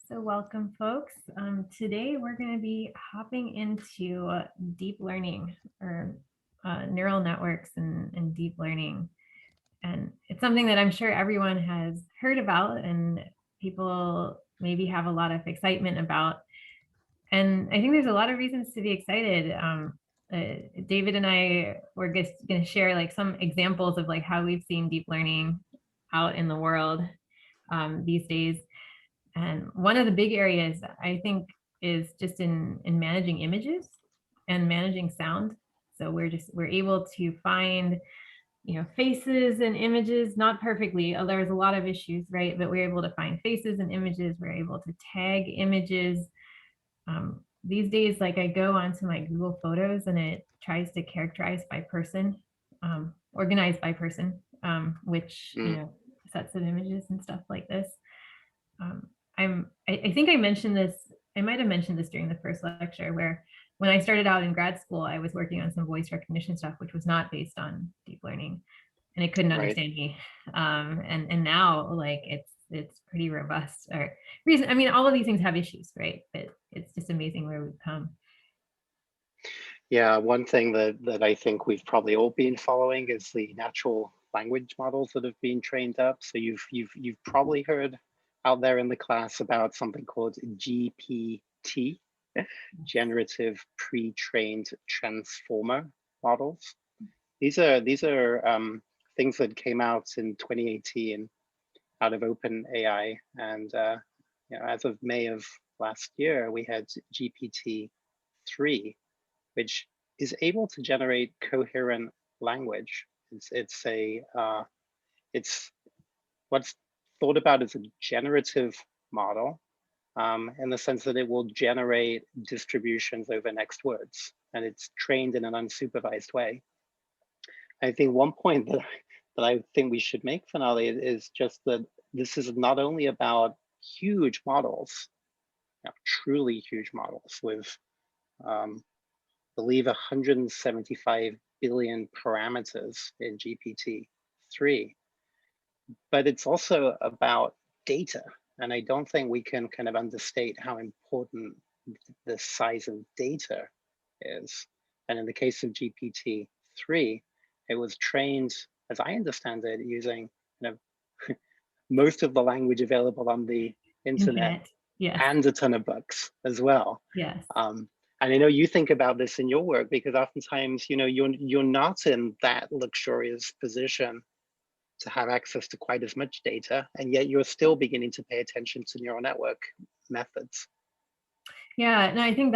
So, welcome, folks. Today we're going to be hopping into deep learning or neural networks and deep learning. And it's something that I'm sure everyone has heard about and people maybe have a lot of excitement about. And I think there's a lot of reasons to be excited. David and I were just going to share like some examples of like how we've seen deep learning out in the world these days. And one of the big areas I think is just in managing images and managing sound. So we're able to find, faces and images, not perfectly. There's a lot of issues, right? But we're able to find faces and images. We're able to tag images. These days, like I go onto my Google Photos and it tries to characterize by person, organize by person, which, sets of images and stuff like this. I think I mentioned this, I might have mentioned this during the first lecture, where when I started out in grad school, I was working on some voice recognition stuff, which was not based on deep learning, and it couldn't understand me. And now like it's pretty robust. Or I mean, all of these things have issues, right? But it's just amazing where we've come. Yeah, one thing that I think we've probably all been following is the natural language models that have been trained up. So you've probably heard out there in the class about something called GPT, generative pre-trained transformer models. These are things that came out in 2018 out of OpenAI, and as of May of last year, we had GPT-3, which is able to generate coherent language. It's what's thought about as a generative model, in the sense that it will generate distributions over next words, and it's trained in an unsupervised way. I think one point that I think we should make, Finale, is just that this is not only about huge models, truly huge models with believe 175 billion parameters in GPT-3, but it's also about data. And I don't think we can kind of understate how important the size of data is. And in the case of GPT-3, it was trained, as I understand it, using most of the language available on the internet. Yes. And a ton of books as well. Yes. And I know you think about this in your work, because oftentimes, you're not in that luxurious position to have access to quite as much data, and yet you're still beginning to pay attention to neural network methods. Yeah, and I think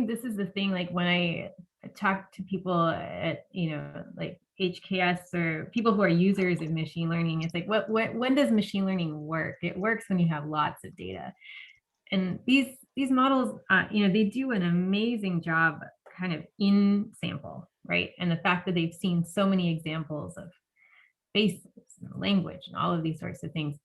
this is the thing, like when I talk to people at, like HKS or people who are users of machine learning, it's like, when does machine learning work? It works when you have lots of data. And these models, they do an amazing job kind of in sample, right? And the fact that they've seen so many examples of faces and language and all of these sorts of things.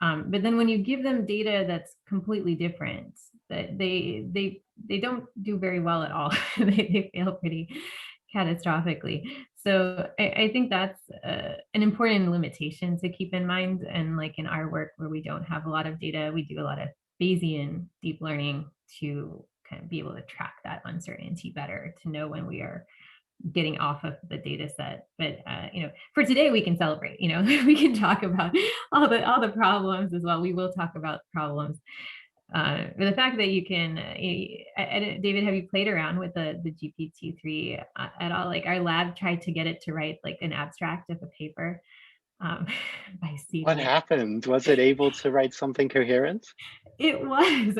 But then when you give them data that's completely different, that they don't do very well at all. they fail pretty catastrophically. So I think that's an important limitation to keep in mind. And like in our work where we don't have a lot of data, we do a lot of Bayesian deep learning to kind of be able to track that uncertainty better, to know when we are getting off of the data set. But for today we can celebrate, we can talk about all the problems as well. We will talk about problems. But the fact that you can, David, have you played around with the GPT-3 at all? Like our lab tried to get it to write like an abstract of a paper. What happened? Was it able to write something coherent? It was.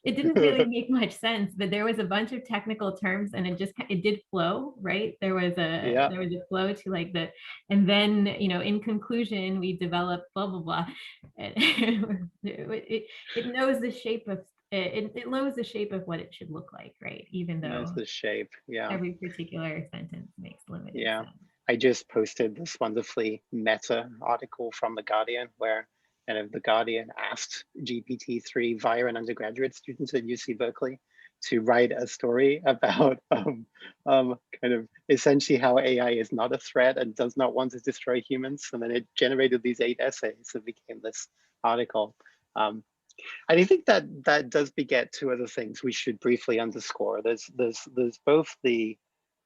It didn't really make much sense, but there was a bunch of technical terms, and it did flow, right? There was a flow to like and then in conclusion we developed blah blah blah. It knows the shape of it knows the shape of what it should look like, right? Even though the shape, every particular sentence makes limited sense. I just posted this wonderfully meta article from The Guardian where The Guardian asked GPT-3 via an undergraduate student at UC Berkeley to write a story about kind of essentially how AI is not a threat and does not want to destroy humans. And then it generated these 8 essays that became this article. And I think that that does beget two other things we should briefly underscore. There's both the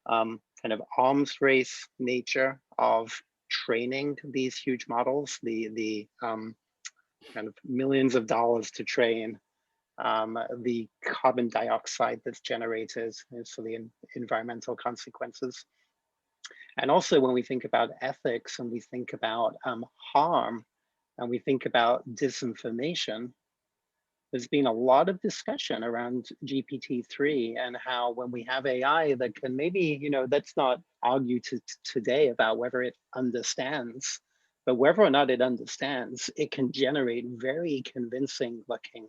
kind of arms race nature of training these huge models, the kind of millions of dollars to train, the carbon dioxide that's generated, so the environmental consequences. And also when we think about ethics and we think about harm and we think about disinformation, there's been a lot of discussion around GPT-3 and how when we have AI that can maybe, let's not argue today about whether it understands, but whether or not it understands, it can generate very convincing looking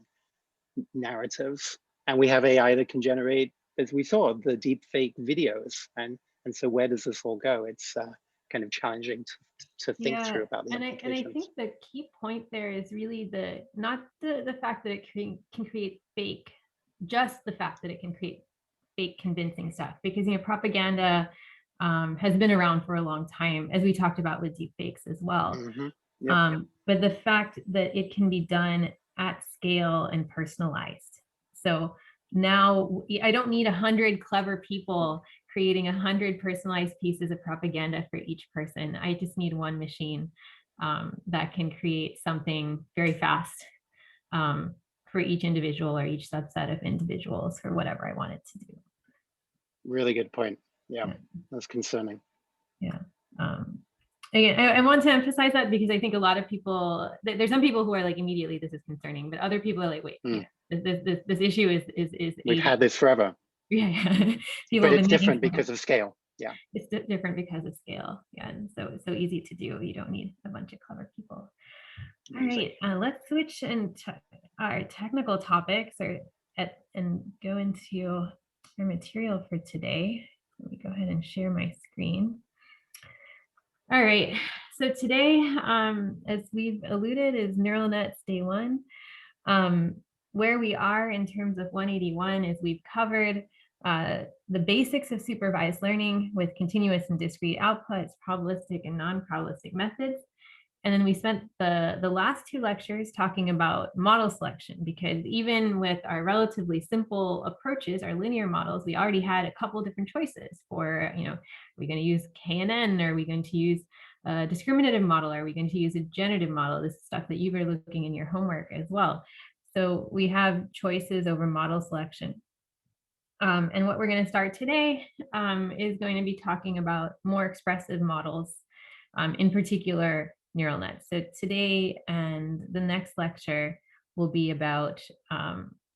narratives. And we have AI that can generate, as we saw, the deep fake videos. And so where does this all go? It's kind of challenging to think through about the implications. And I think the key point there is really not the fact that it can create fake, just the fact that it can create fake convincing stuff, because propaganda has been around for a long time, as we talked about with deep fakes as well. Mm-hmm. Yep. But the fact that it can be done at scale and personalized. So now I don't need 100 clever people creating 100 personalized pieces of propaganda for each person. I just need one machine that can create something very fast for each individual or each subset of individuals for whatever I want it to do. Really good point. Yeah. That's concerning. Yeah. Again, I want to emphasize that because I think a lot of people, there's some people who are like, immediately this is concerning, but other people are like, wait, this issue is we've had this forever. Yeah. But it's different because of scale. Yeah. It's different because of scale. Yeah. And so it's so easy to do. You don't need a bunch of clever people. All right. Let's switch into our technical topics and go into our material for today. Let me go ahead and share my screen. All right, so today, as we've alluded, is neural nets day one. Where we are in terms of 181 is we've covered the basics of supervised learning with continuous and discrete outputs, probabilistic and non-probabilistic methods. And then we spent the last two lectures talking about model selection, because even with our relatively simple approaches, our linear models, we already had a couple different choices for, are we going to use KNN? Are we going to use a discriminative model? Are we going to use a generative model? This is stuff that you were looking in your homework as well. So we have choices over model selection. And what we're going to start today is going to be talking about more expressive models, in particular, neural nets. So today and the next lecture will be about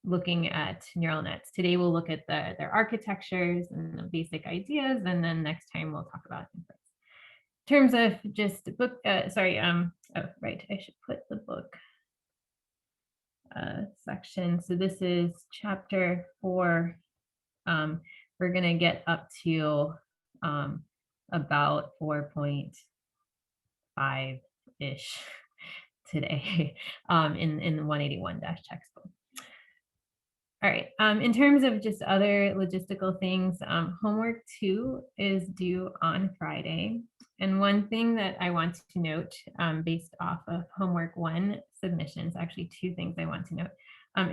looking at neural nets. Today we'll look at their architectures and the basic ideas, and then next time we'll talk about inference. In terms of just book, oh right, I should put the book section. So this is chapter 4. We're gonna get up to about 4.5-ish today in the 181 textbook. All right, in terms of just other logistical things, homework 2 is due on Friday. And one thing that I want to note based off of homework 1 submissions, actually 2 things I want to note,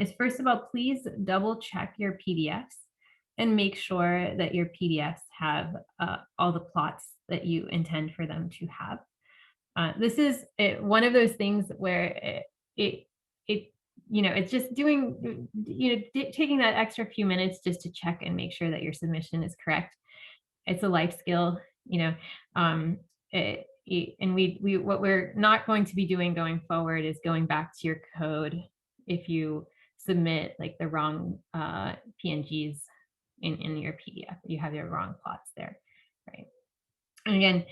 is first of all, please double check your PDFs and make sure that your PDFs have all the plots that you intend for them to have. This is one of those things where it's just doing, taking that extra few minutes just to check and make sure that your submission is correct. It's a life skill, and what we're not going to be doing going forward is going back to your code if you submit like the wrong PNGs in your PDF. You have your wrong plots there, right? And again,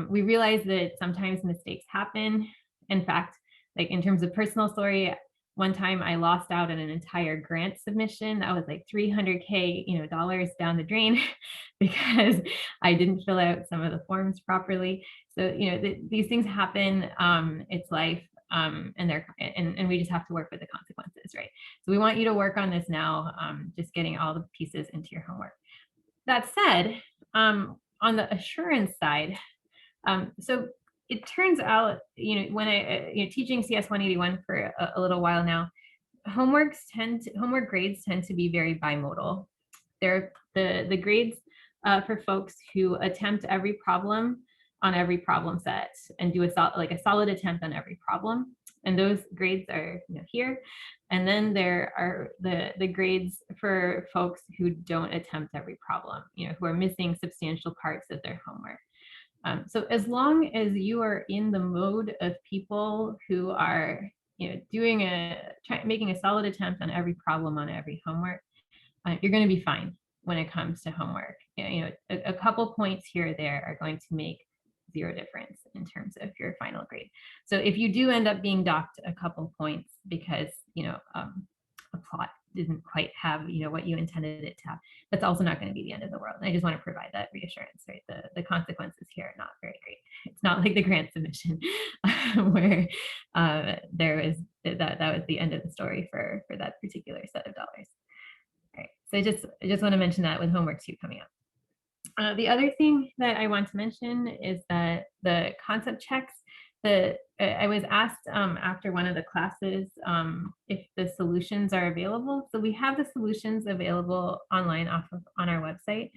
we realize that sometimes mistakes happen. In fact, like in terms of personal story, one time I lost out on an entire grant submission that was like $300K, dollars down the drain because I didn't fill out some of the forms properly. So, these things happen. It's life. and we just have to work with the consequences, right? So we want you to work on this now, just getting all the pieces into your homework. That said, on the assurance side, so it turns out, when teaching CS-181 for a little while now, homework grades tend to be very bimodal. They're the grades for folks who attempt every problem on every problem set and do a solid attempt on every problem. And those grades are here. And then there are the grades for folks who don't attempt every problem, who are missing substantial parts of their homework. So as long as you are in the mode of people who are making a solid attempt on every problem on every homework, you're going to be fine when it comes to homework. A couple points here or there are going to make zero difference in terms of your final grade. So if you do end up being docked a couple points because a plot didn't quite have what you intended it to have, that's also not going to be the end of the world. And I just want to provide that reassurance, right? The consequences here are not very great. It's not like the grant submission where there was that was the end of the story for that particular set of dollars. All right, so I just want to mention that with homework 2 coming up. The other thing that I want to mention is that the concept checks, I was asked after one of the classes if the solutions are available. So we have the solutions available online on our website.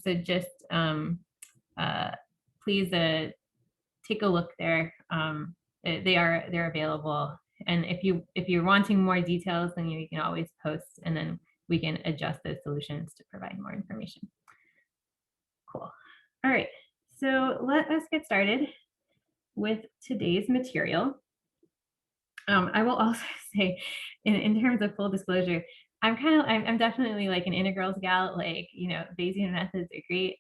So just please take a look there. They're available. And if you're wanting more details, then you can always post, and then we can adjust those solutions to provide more information. Cool. All right, so let us get started with today's material. I will also say, in terms of full disclosure, I'm definitely like an integrals gal. Like, Bayesian methods are great.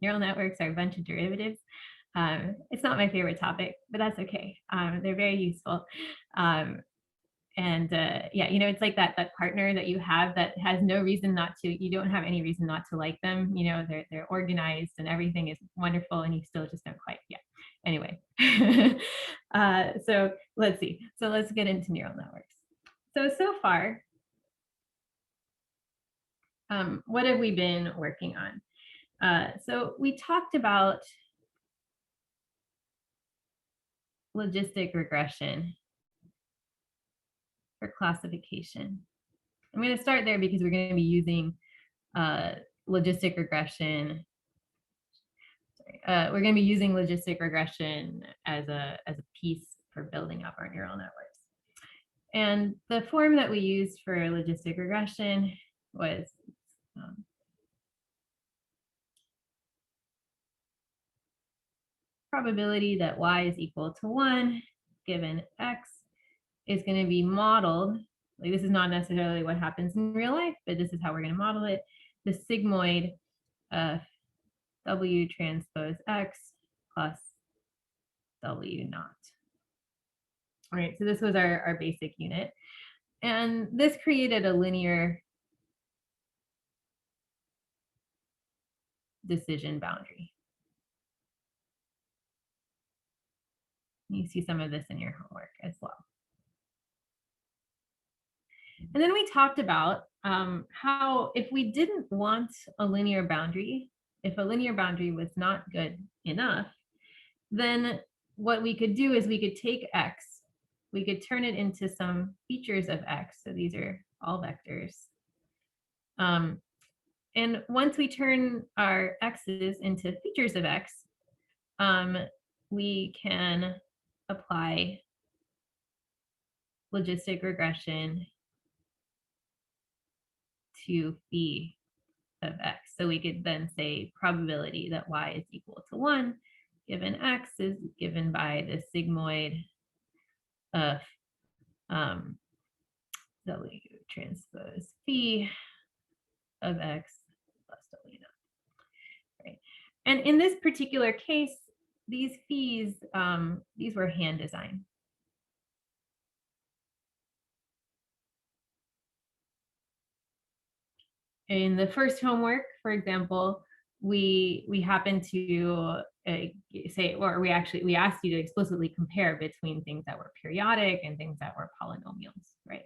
Neural networks are a bunch of derivatives. It's not my favorite topic, but that's okay. They're very useful. And yeah, it's like that partner that you have that has no reason not to, you don't have any reason not to like them. They're organized and everything is wonderful, and you still just don't quite, yeah. Anyway, so let's see. So let's get into neural networks. So far, what have we been working on? So we talked about logistic regression for classification. I'm going to start there because we're going to be using logistic regression. We're going to be using logistic regression as a piece for building up our neural networks. And the form that we used for logistic regression was probability that y is equal to 1 given x is going to be modeled. Like, this is not necessarily what happens in real life, but this is how we're going to model it. The sigmoid of W transpose X plus W naught. All right, so this was our basic unit. And this created a linear decision boundary. You see some of this in your homework as well. And then we talked about how if we didn't want a linear boundary, if a linear boundary was not good enough, then what we could do is we could take X, we could turn it into some features of X. So these are all vectors. And once we turn our X's into features of X, we can apply logistic regression to phi of X. So we could then say probability that Y is equal to 1 given X is given by the sigmoid of W transpose phi of X plus W naught. Right. And in this particular case, these phis, these were hand designed. In the first homework, for example, we happen to say, or we asked you to explicitly compare between things that were periodic and things that were polynomials, right?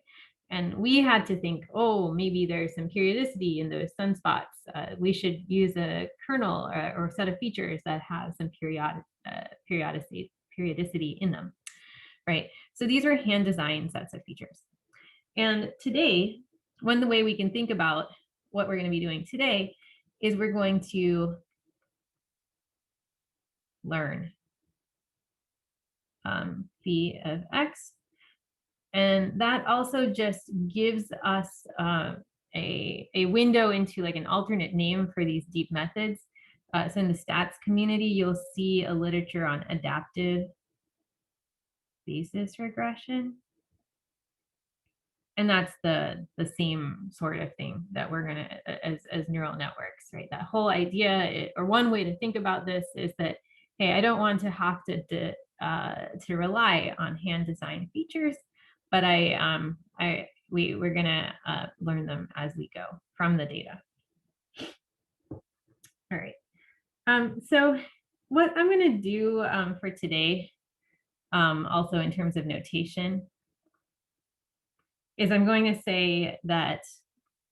And we had to think, oh, maybe there's some periodicity in those sunspots. We should use a kernel or set of features that has some periodicity in them, right? So these are hand designed sets of features. And today, the way we can think about what we're going to be doing today is we're going to learn phi of x. And that also just gives us a window into like an alternate name for these deep methods. So in the stats community, you'll see a literature on adaptive basis regression. And that's the same sort of thing that we're going to, as neural networks, right? That whole idea, or one way to think about this is that, hey, I don't want to have to rely on hand designed features, but we're going to learn them as we go from the data. All right. So what I'm going to do for today, also in terms of notation, is I'm going to say that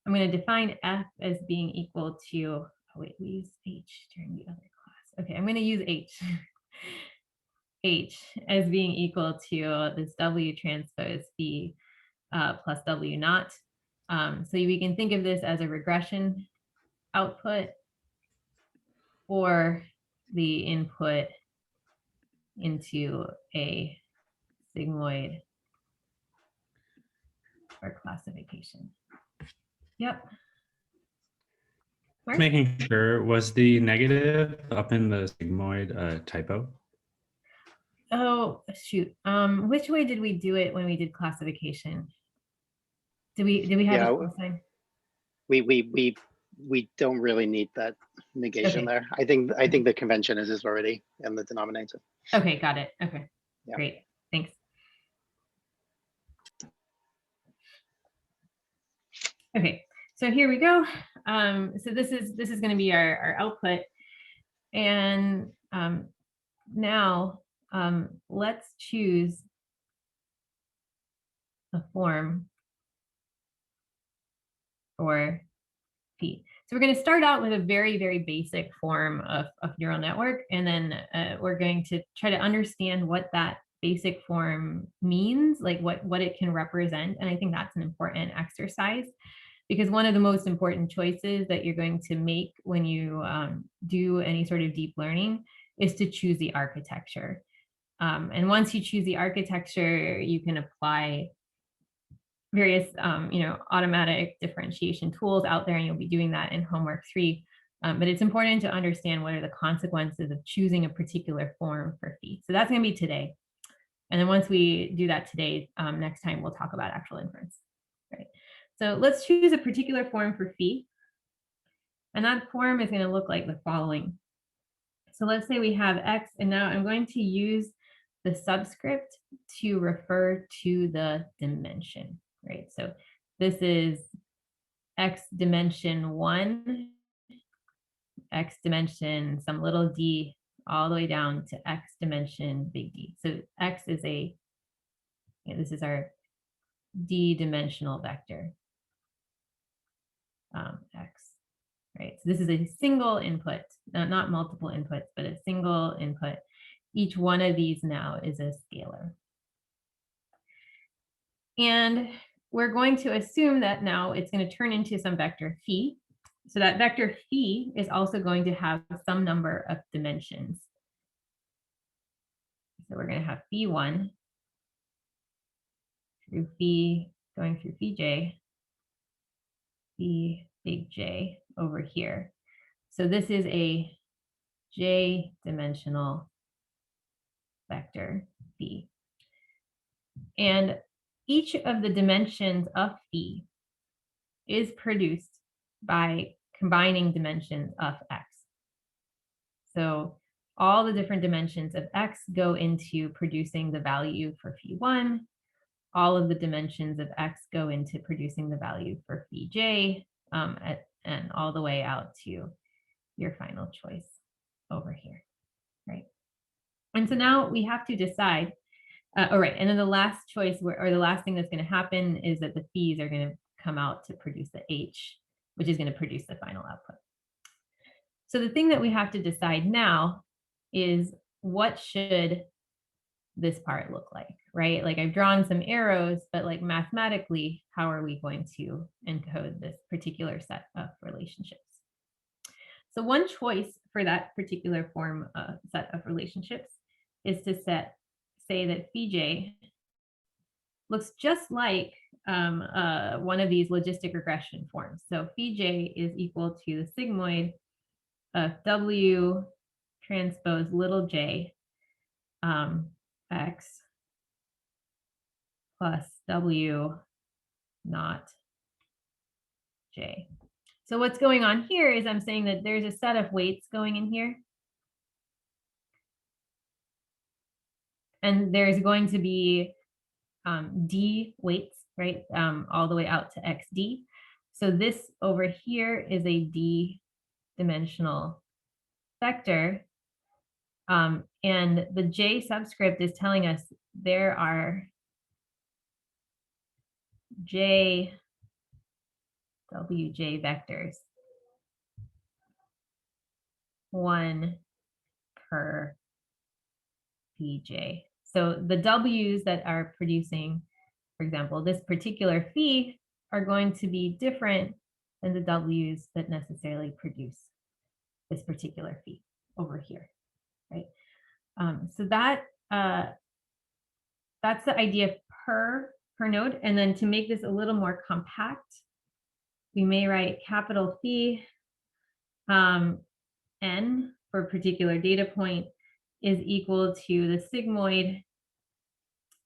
I'm going to define f as being equal to, oh wait, we use h during the other class. Okay, I'm going to use h as being equal to this w transpose phi plus w naught. So we can think of this as a regression output or the input into a sigmoid or classification. Yep. Mark? Making sure, was the negative up in the sigmoid typo? Oh shoot! Which way did we do it when we did classification? Did we have a sign? We don't really need that negation there. I think the convention is already in the denominator. Okay, got it. Okay, yeah. Great, thanks. Okay, so here we go. So this is going to be our output, and now let's choose a form for phi. So we're going to start out with a very, very basic form of neural network, and then we're going to try to understand what that basic form means, like what it can represent. And I think that's an important exercise, because one of the most important choices that you're going to make when you do any sort of deep learning is to choose the architecture. And once you choose the architecture, you can apply various automatic differentiation tools out there, and you'll be doing that in homework 3. But it's important to understand what are the consequences of choosing a particular form for phi. So that's going to be today. And then once we do that today, next time we'll talk about actual inference. Right. So let's choose a particular form for phi. And that form is going to look like the following. So let's say we have x, and now I'm going to use the subscript to refer to the dimension, right? So this is x dimension 1, x dimension some little d, all the way down to x dimension big D. So x is this is our d-dimensional vector, x, right? So this is a single input, not multiple inputs, but a single input. Each one of these now is a scalar. And we're going to assume that now it's going to turn into some vector phi. So that vector phi is also going to have some number of dimensions. So we're going to have phi1 through phi, going through phi j, phi big J over here. So this is a j-dimensional vector phi. And each of the dimensions of phi is produced by combining dimensions of x. So all the different dimensions of x go into producing the value for phi1. All of the dimensions of x go into producing the value for phi j, and all the way out to your final choice over here, right? And so now we have to decide, all right, and then the last choice or the last thing that's going to happen is that the fees are going to come out to produce the H, which is going to produce the final output. So the thing that we have to decide now is what should this part look like, right? Like I've drawn some arrows, but like mathematically, how are we going to encode this particular set of relationships? So one choice for that particular form set of relationships is to say that phi j looks just like one of these logistic regression forms. So phi j is equal to the sigmoid of W transpose little j x plus W not j. So what's going on here is I'm saying that there's a set of weights going in here. And there's going to be d weights, right, all the way out to xd. So this over here is a d-dimensional vector. And the j subscript is telling us there are j wj vectors, one per pj. So the w's that are producing, for example, this particular phi are going to be different than the w's that necessarily produce this particular phi over here, right? So that that's the idea per node. And then to make this a little more compact, we may write capital phi n for a particular data point is equal to the sigmoid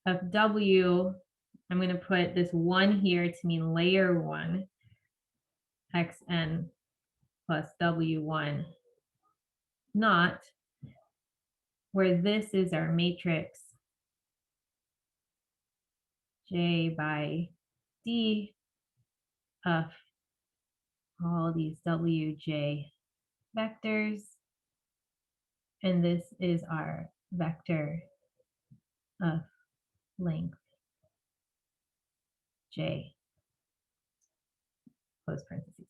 of W. I'm going to put this 1 here to mean layer 1 xn plus W1 not, where this is our matrix J by D of all these WJ vectors. And this is our vector of length J, close parentheses.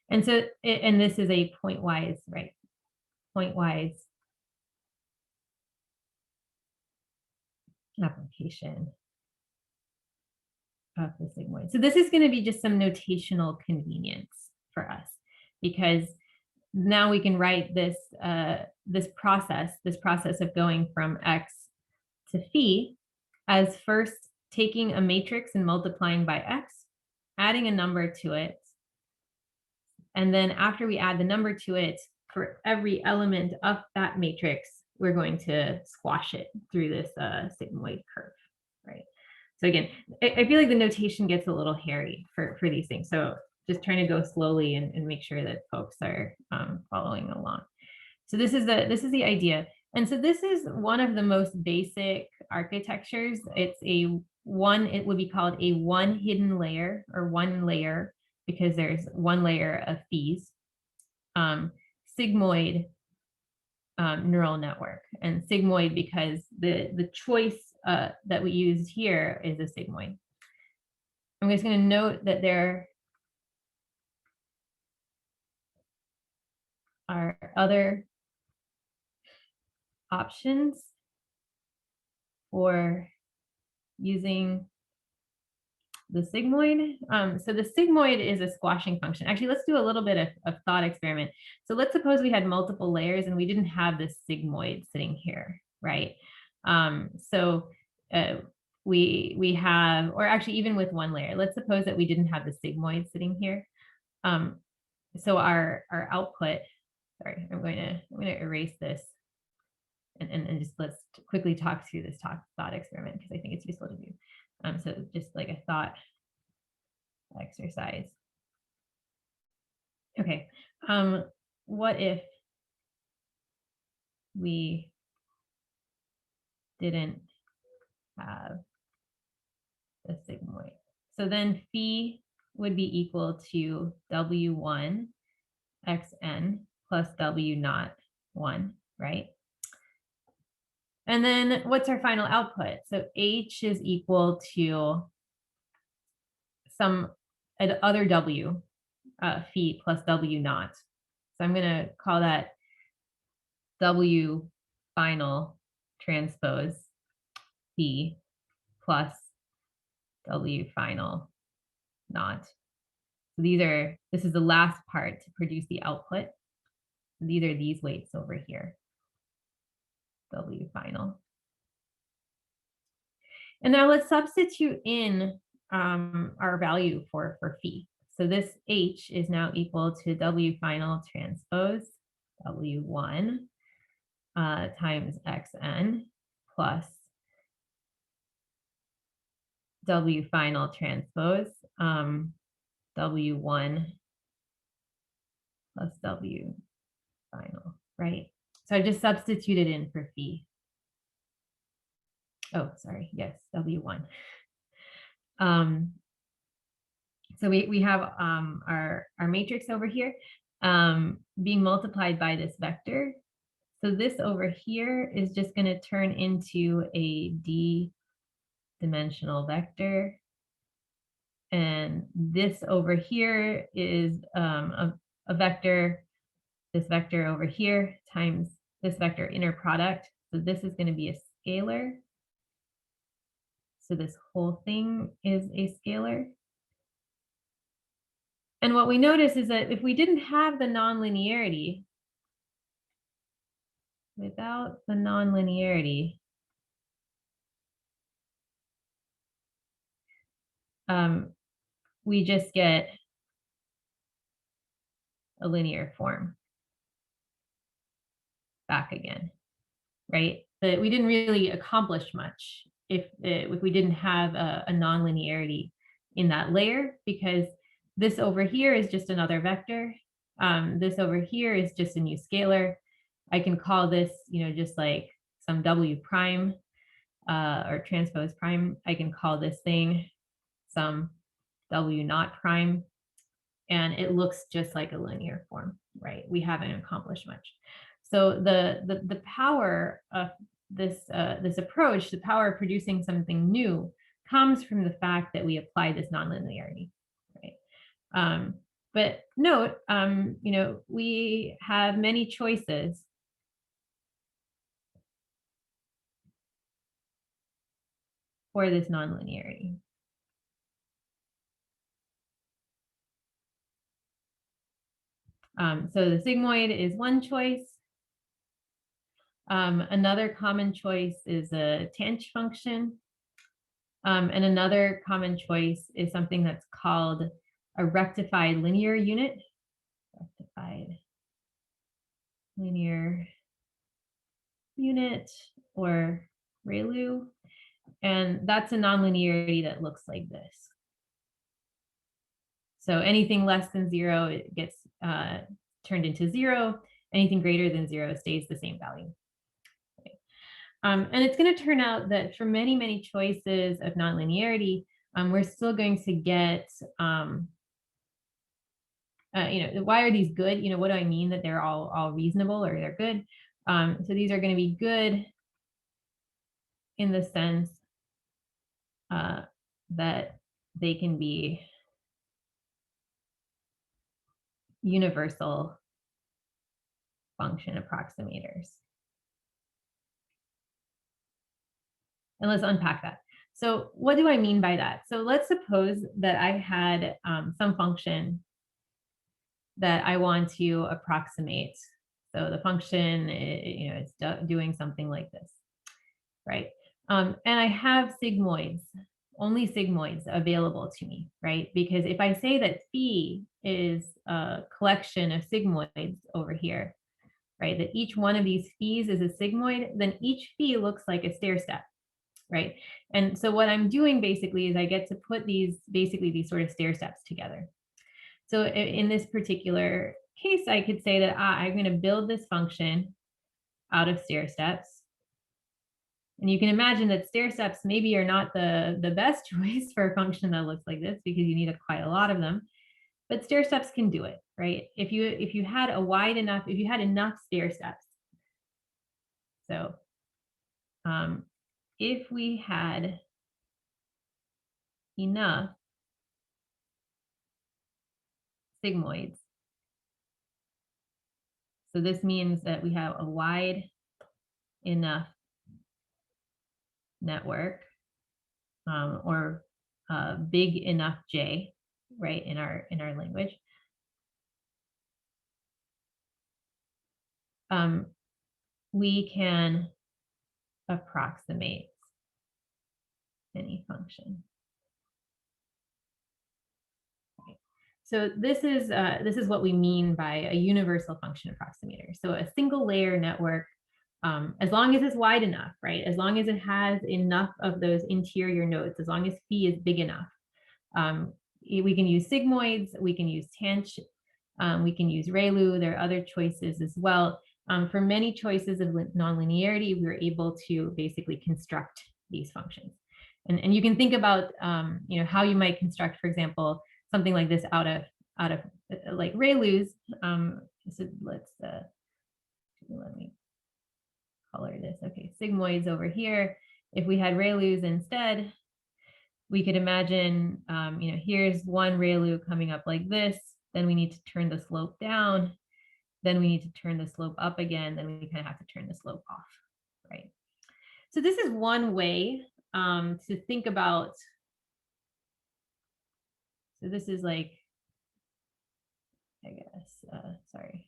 And so, and this is a pointwise, right? Pointwise application of the sigmoid. So this is going to be just some notational convenience for us, because now we can write this this process of going from x to phi as first taking a matrix and multiplying by x, adding a number to it, and then after we add the number to it, for every element of that matrix, we're going to squash it through this sigmoid curve, right? So again, I feel like the notation gets a little hairy for these things. So just trying to go slowly and make sure that folks are following along. So this is the idea. And so this is one of the most basic architectures. It's it would be called a one hidden layer, or one layer, because there's one layer of phis, sigmoid neural network. And sigmoid because the choice that we used here is a sigmoid. I'm just going to note that there are other options for using the sigmoid. So the sigmoid is a squashing function. Actually, let's do a little bit of thought experiment. So let's suppose we had multiple layers and we didn't have this sigmoid sitting here, right? We have, or actually even with one layer, let's suppose that we didn't have the sigmoid sitting here. So our output, sorry, I'm going to erase this and just let's quickly talk through this thought experiment, because I think it's useful to do. So just like a thought exercise. Okay, what if we didn't have the sigmoid? So then phi would be equal to W1 xn plus w naught 1, right? And then what's our final output? So h is equal to some other w phi plus w naught. So I'm going to call that w final transpose phi plus w final naught. So this is the last part to produce the output. So these are these weights over here, w final. And now let's substitute in our value for phi. So this h is now equal to w final transpose w1 times xn plus w final transpose w1 plus w final, right? So I just substituted in for phi. Oh, sorry, yes, w1. So we have our matrix over here being multiplied by this vector. So this over here is just going to turn into a d-dimensional vector. And this over here is a vector, this vector over here times this vector inner product. So this is going to be a scalar. So this whole thing is a scalar. And what we notice is that if we didn't have the nonlinearity, without the nonlinearity, we just get a linear form back again, right? But we didn't really accomplish much if we didn't have a nonlinearity in that layer, because this over here is just another vector. This over here is just a new scalar. I can call this, just like some w prime or transpose prime. I can call this thing some w naught prime, and it looks just like a linear form, right? We haven't accomplished much. So the power of this approach, the power of producing something new, comes from the fact that we apply this nonlinearity, right? But note, we have many choices for this nonlinearity. So the sigmoid is one choice. Another common choice is a tanh function. And another common choice is something that's called a rectified linear unit. Rectified linear unit, or ReLU. And that's a nonlinearity that looks like this. So anything less than 0, it gets turned into 0. Anything greater than 0 stays the same value. Okay. And it's going to turn out that for many, many choices of nonlinearity, we're still going to get, why are these good? What do I mean that they're all reasonable or they're good? So these are going to be good in the sense that they can be universal function approximators. And let's unpack that. So what do I mean by that? So let's suppose that I had some function that I want to approximate. So the function, it's doing something like this, right? And I have sigmoids, only sigmoids available to me, right? Because if I say that phi is a collection of sigmoids over here, right, that each one of these phis is a sigmoid, then each phi looks like a stair step, right? And so what I'm doing basically is I get to put these sort of stair steps together. So in this particular case, I could say that I'm going to build this function out of stair steps. And you can imagine that stair steps maybe are not the best choice for a function that looks like this, because you need quite a lot of them. but stair steps can do it, right? If you had enough stair steps. So if we had enough sigmoids, so this means that we have a wide enough network, or big enough J, right, in our language. We can approximate any function. Okay. So this is what we mean by a universal function approximator. So a single layer network, as long as it's wide enough, right? As long as it has enough of those interior nodes, as long as phi is big enough, we can use sigmoids, we can use tanh, we can use ReLU. There are other choices as well. For many choices of nonlinearity, we're able to basically construct these functions. And you can think about how you might construct, for example, something like this out of like ReLUs. So let me color this. Okay, sigmoids over here. If we had ReLUs instead, we could imagine, here's one ReLU coming up like this. Then we need to turn the slope down. Then we need to turn the slope up again. Then we kind of have to turn the slope off, right? So this is one way to think about. So this is like, I guess, sorry,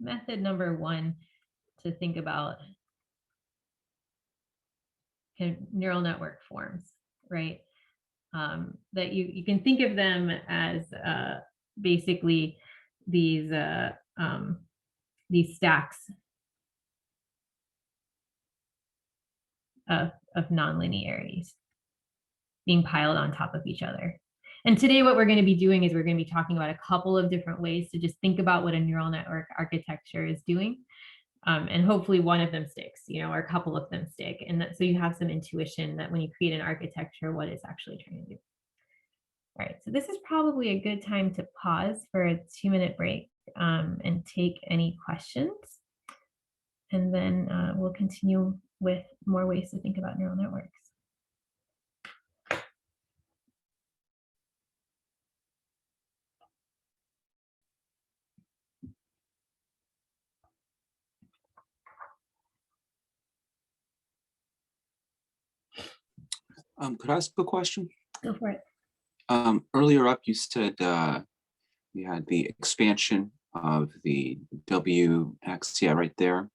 method number one to think about kind of neural network forms, right? That you can think of them as basically these stacks of nonlinearities being piled on top of each other. And today what we're going to be doing is we're going to be talking about a couple of different ways to just think about what a neural network architecture is doing. And hopefully one of them sticks, or a couple of them stick. And so you have some intuition that when you create an architecture, what it's actually trying to do. All right, so this is probably a good time to pause for a 2-minute break and take any questions. And then we'll continue with more ways to think about neural networks. Could I ask a question? Go for it. Earlier up, you said we had the expansion of the WX, yeah, right there.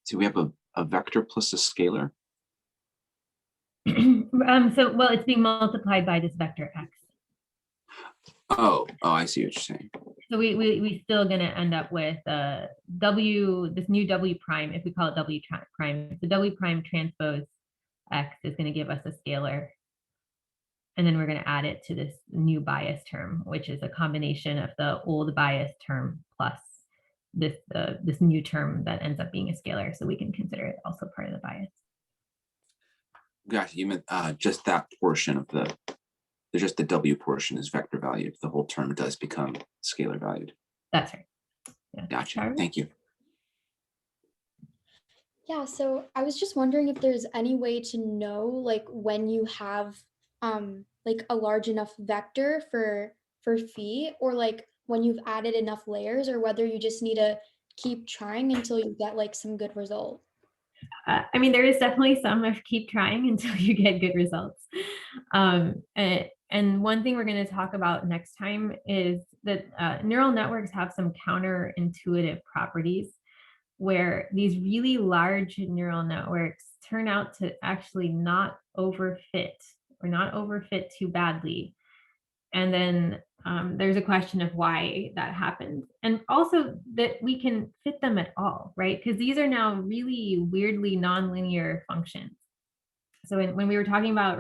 So we have a vector plus a scalar. Well, it's being multiplied by this vector x. Oh, I see what you're saying. So we still going to end up with this new W prime, if we call it W prime. The W prime transpose x is going to give us a scalar. And then we're going to add it to this new bias term, which is a combination of the old bias term plus this new term that ends up being a scalar. So we can consider it also part of the bias. Gotcha. You meant just that portion of just the W portion is vector valued. The whole term does become scalar valued. That's right. Yeah. Gotcha. Thank you. Yeah, so I was just wondering if there's any way to know, like, when you have like a large enough vector for phi, or like when you've added enough layers, or whether you just need to keep trying until you get like some good result. I mean, there is definitely some of keep trying until you get good results. And one thing we're going to talk about next time is that neural networks have some counterintuitive properties where these really large neural networks turn out to actually not overfit or not overfit too badly. And then there's a question of why that happens. And also that we can fit them at all, right? Because these are now really weirdly nonlinear functions. So when we were talking about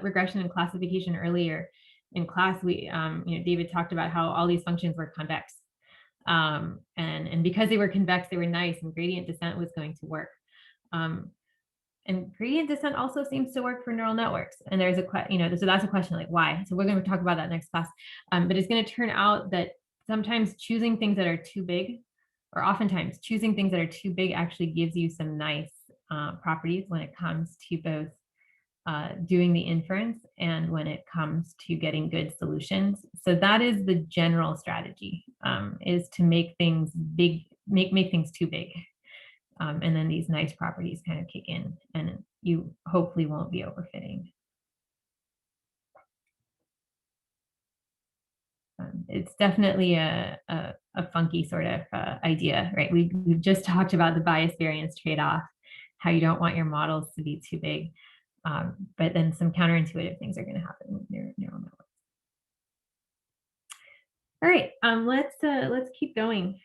regression and classification earlier in class, David talked about how all these functions were convex. And because they were convex, they were nice and gradient descent was going to work. And gradient descent also seems to work for neural networks. And there's so that's a question like why? So we're going to talk about that next class. But it's going to turn out that sometimes choosing things that are too big, or oftentimes choosing things that are too big actually gives you some nice properties when it comes to both doing the inference and when it comes to getting good solutions. So that is the general strategy, is to make things big, make things too big. And then these nice properties kind of kick in and you hopefully won't be overfitting. It's definitely a funky sort of idea, right? We've just talked about the bias variance trade-off, how you don't want your models to be too big. But then some counterintuitive things are going to happen with neural networks. All right, let's keep going.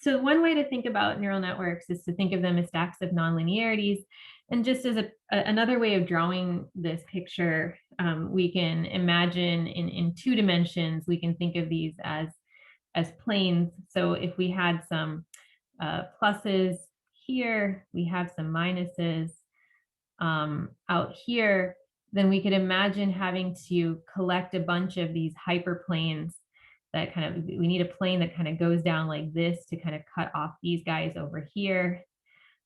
So one way to think about neural networks is to think of them as stacks of nonlinearities. And just as another way of drawing this picture, we can imagine in 2 dimensions, we can think of these as planes. So if we had some pluses here, we have some minuses out here, then we could imagine having to collect a bunch of these hyperplanes that kind of, we need a plane that kind of goes down like this to kind of cut off these guys over here.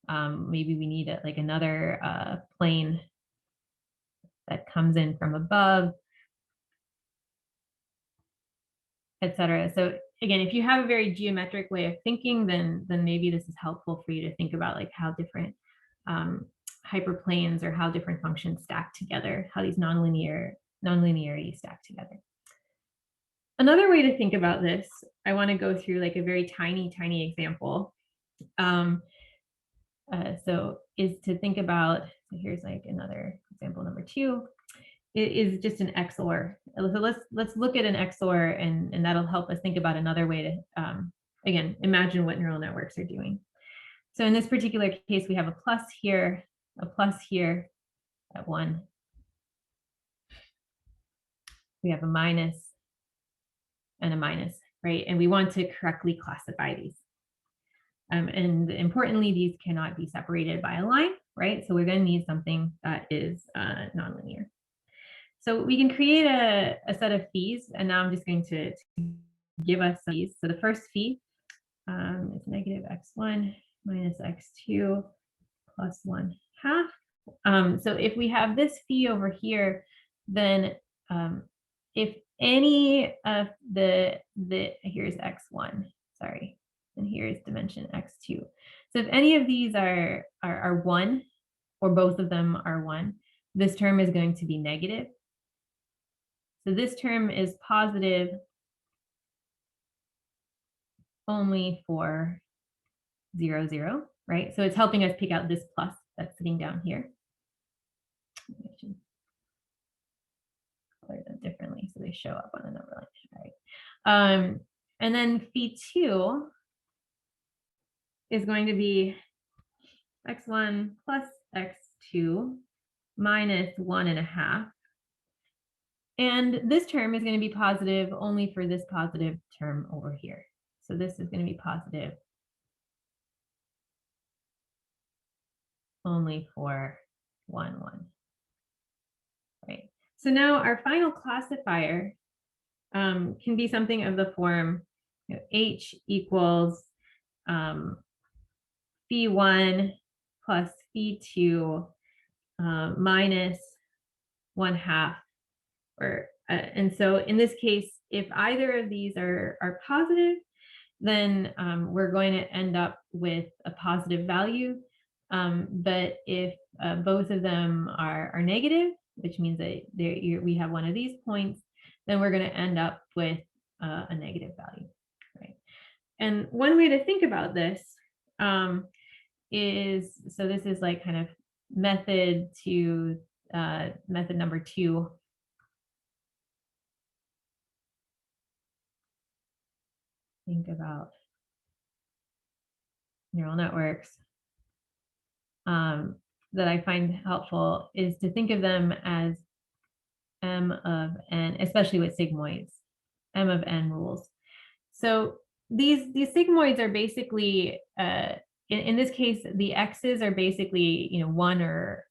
Maybe we need like another plane that comes in from above, etc. So again, if you have a very geometric way of thinking, then maybe this is helpful for you to think about like how different hyperplanes or how different functions stack together, how these nonlinearities stack together. Another way to think about this, I want to go through like a very tiny example. So is to think about, so here's like another example number 2. It is just an XOR. So let's look at an XOR and that'll help us think about another way to, again, imagine what neural networks are doing. So in this particular case, we have a plus here at 1. We have a minus and a minus, right? And we want to correctly classify these. And importantly, these cannot be separated by a line, right? So we're going to need something that is nonlinear. So we can create a set of phees, and now I'm just going to give us some phees. So the first phi is negative x1 minus x2 plus 1/2. So if we have this phi over here, then if any of here's x1, sorry, and here's dimension x2. So if any of these are 1, or both of them are 1, this term is going to be negative. So this term is positive only for 0, 0, right? So it's helping us pick out this plus that's sitting down here. I should color them differently so they show up on a number line. All right. And then phi 2 is going to be x1 plus x2 minus 1.5. And this term is going to be positive only for this positive term over here. So this is going to be positive only for 1, 1. Right. So now our final classifier can be something of the form, H equals phi 1 plus phi 2 minus 1/2. And so in this case, if either of these are positive, then we're going to end up with a positive value. But if both of them are negative, which means that we have one of these points, then we're going to end up with a negative value, right? And one way to think about this is, so this is like kind of method number 2. Think about neural networks that I find helpful is to think of them as M of n, especially with sigmoids, M of n rules. So these sigmoids are basically in this case, the x's are basically, 1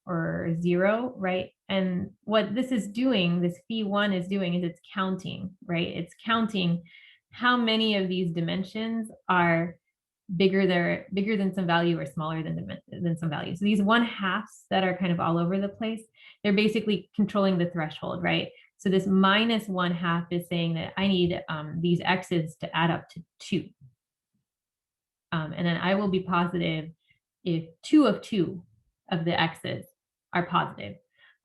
or 0, right? And what this is doing, this phi1 is doing, is it's counting, right? It's counting how many of these dimensions are bigger than some value or smaller than some value. So these 1/2 that are kind of all over the place, they're basically controlling the threshold, right? So this minus 1/2 is saying that I need these x's to add up to 2. And then I will be positive if 2 of 2 of the x's are positive.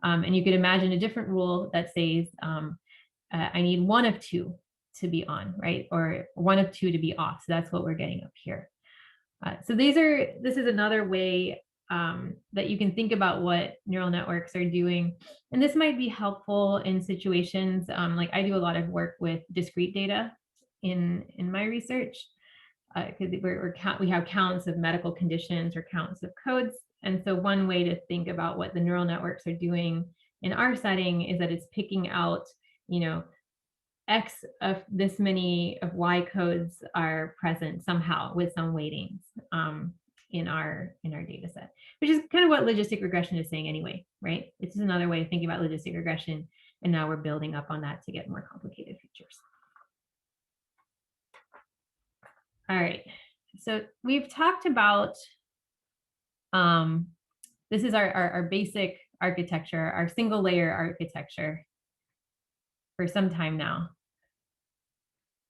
And you could imagine a different rule that says I need 1 of 2 to be on, right? Or 1 of 2 to be off. So that's what we're getting up here. So this is another way that you can think about what neural networks are doing. And this might be helpful in situations like I do a lot of work with discrete data in my research, because we have counts of medical conditions or counts of codes. And so one way to think about what the neural networks are doing in our setting is that it's picking out, X of this many of Y codes are present somehow with some weightings in our data set, which is kind of what logistic regression is saying anyway, right? It's just another way of thinking about logistic regression. And now we're building up on that to get more complicated features. All right, so we've talked about, this is our basic architecture, our single layer architecture for some time now.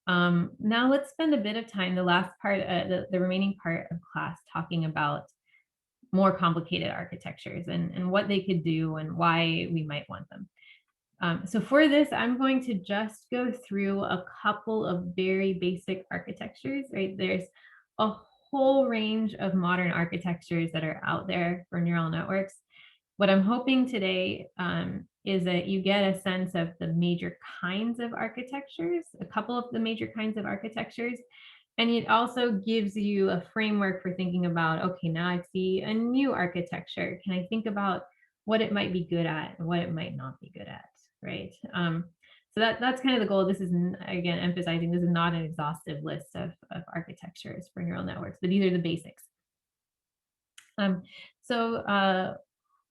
Now let's spend a bit of time, the last part, the remaining part of class, talking about more complicated architectures and what they could do and why we might want them. So for this, I'm going to just go through a couple of very basic architectures, right? There's a whole range of modern architectures that are out there for neural networks. What I'm hoping today is that you get a sense of the major kinds of architectures, a couple of the major kinds of architectures, and it also gives you a framework for thinking about, okay, now I see a new architecture. Can I think about what it might be good at and what it might not be good at, right? So that's kind of the goal. This is, again, emphasizing this is not an exhaustive list of architectures for neural networks, but these are the basics.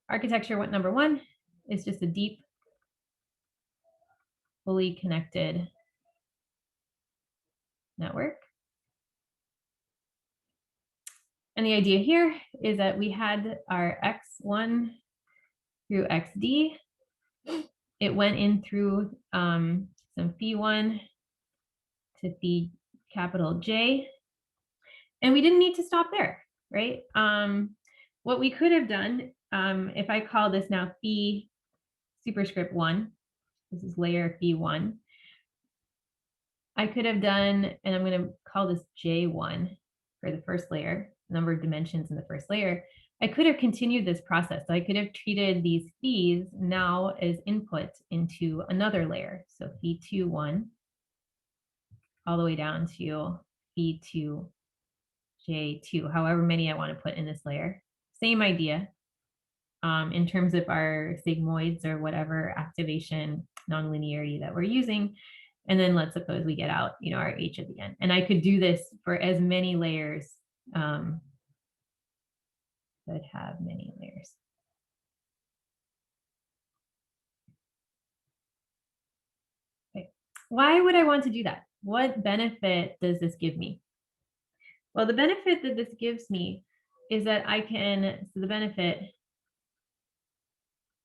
Architecture number 1 is just a deep, fully connected network. And the idea here is that we had our x1 through xd. It went in through some phi1 to phi capital J. And we didn't need to stop there, right? What we could have done, if I call this now phi superscript 1, this is layer phi1, I could have done, and I'm going to call this J1 for the first layer, number of dimensions in the first layer. I could have continued this process. So I could have treated these phis now as input into another layer. So phi2, 1, all the way down to phi2, J2, however many I want to put in this layer. Same idea in terms of our sigmoids or whatever activation nonlinearity that we're using. And then let's suppose we get out, our H at the end. And I could do this for as many layers that have many layers. Okay. Why would I want to do that? What benefit does this give me? Well, the benefit that this gives me is that the benefit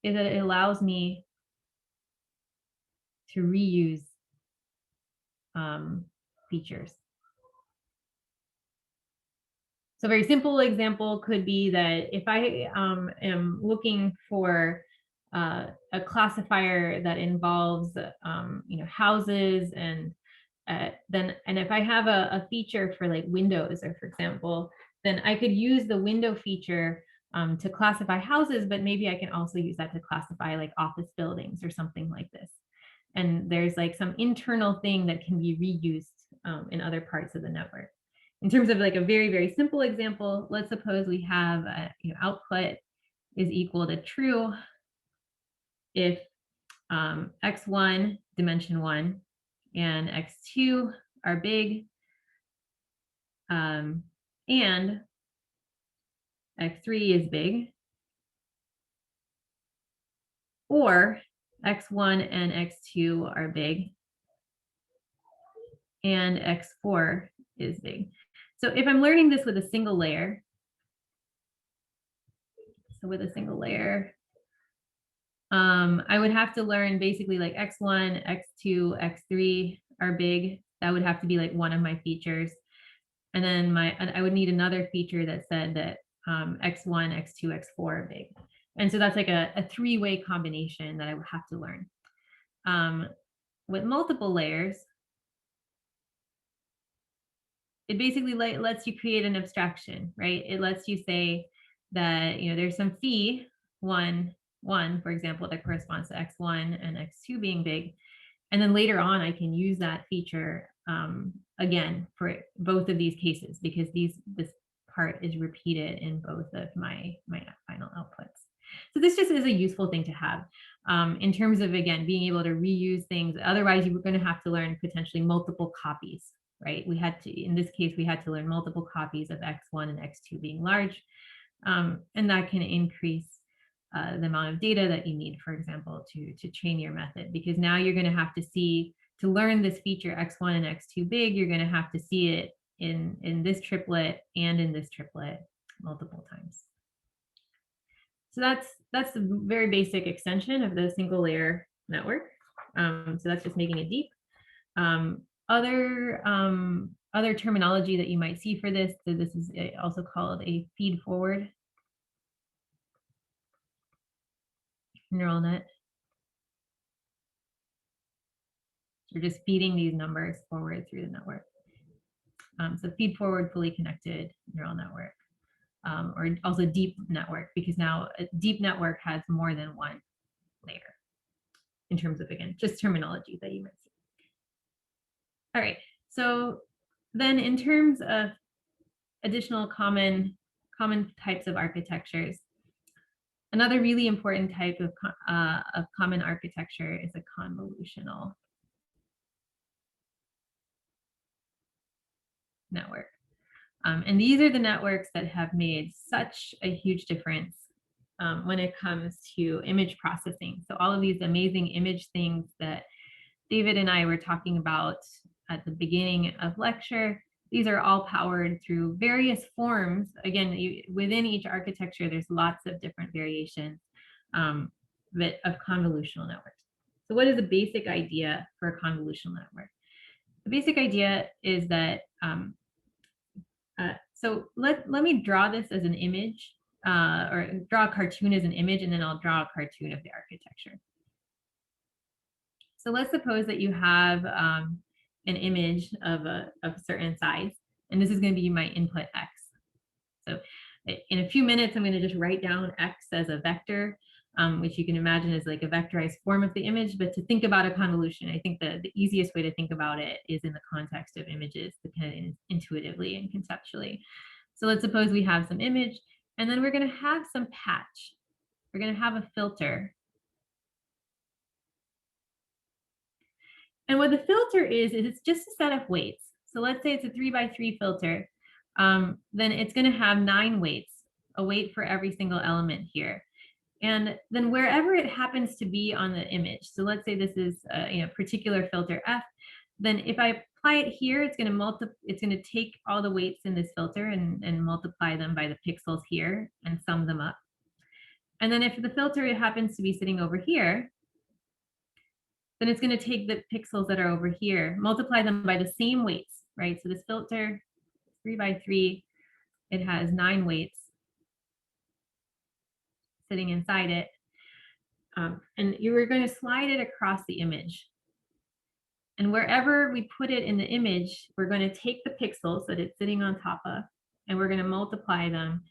is that it allows me to reuse features. So a very simple example could be that if I am looking for a classifier that involves houses and if I have a feature for like windows, or for example, then I could use the window feature to classify houses, but maybe I can also use that to classify like office buildings or something like this. And there's like some internal thing that can be reused in other parts of the network. In terms of like a very, very simple example, let's suppose we have output is equal to true if x1 dimension 1 and x2 are big, and x3 is big, or x1 and x2 are big, and x4 is big. So if I'm learning this with a single layer, I would have to learn basically like x1, x2, x3 are big. That would have to be like one of my features. And then I would need another feature that said that x1, x2, x4 are big. And so that's like a three-way combination that I would have to learn. With multiple layers, it basically lets you create an abstraction, right? It lets you say that, you know, there's some phi 1, for example, that corresponds to x1 and x2 being big. And then later on, I can use that feature again for both of these cases, because this part is repeated in both of my final outputs. So this just is a useful thing to have in terms of, again, being able to reuse things. Otherwise, you were going to have to learn potentially multiple copies, right? We had to, in this case, we had to learn multiple copies of x1 and x2 being large. And that can increase the amount of data that you need, for example, to train your method, because now you're going to have to see, to learn this feature x1 and x2 big, you're going to have to see it in this triplet and in this triplet multiple times. So that's a very basic extension of the single layer network. So that's just making it deep. Other terminology that you might see for this, so this is also called a feed forward neural net. You're just feeding these numbers forward through the network. So feed forward fully connected neural network, or also deep network, because now a deep network has more than one layer in terms of, again, just terminology that you might see. All right, so then in terms of additional common types of architectures, another really important type of common architecture is a convolutional network. And these are the networks that have made such a huge difference when it comes to image processing. So all of these amazing image things that David and I were talking about at the beginning of lecture, these are all powered through various forms. Again, within each architecture, there's lots of different variations of convolutional networks. So what is the basic idea for a convolutional network? The basic idea is that, so let me draw this as an image, or draw a cartoon as an image, and then I'll draw a cartoon of the architecture. So let's suppose that you have an image of a certain size, and this is going to be my input x. So in a few minutes, I'm going to just write down x as a vector, which you can imagine is like a vectorized form of the image. But to think about a convolution, I think the easiest way to think about it is in the context of images, kind of intuitively and conceptually. So let's suppose we have some image, and then we're going to have some patch. We're going to have a filter. And what the filter is it's just a set of weights. So let's say it's a 3x3 filter. Then it's going to have 9 weights, a weight for every single element here. And then wherever it happens to be on the image, so let's say this is a particular filter F, then if I apply it here, it's going to take all the weights in this filter and multiply them by the pixels here and sum them up. And then if the filter happens to be sitting over here, then it's going to take the pixels that are over here, multiply them by the same weights, right? So this filter, 3x3, it has 9 weights sitting inside it. And you were going to slide it across the image. And wherever we put it in the image, we're going to take the pixels that it's sitting on top of, and we're going to multiply them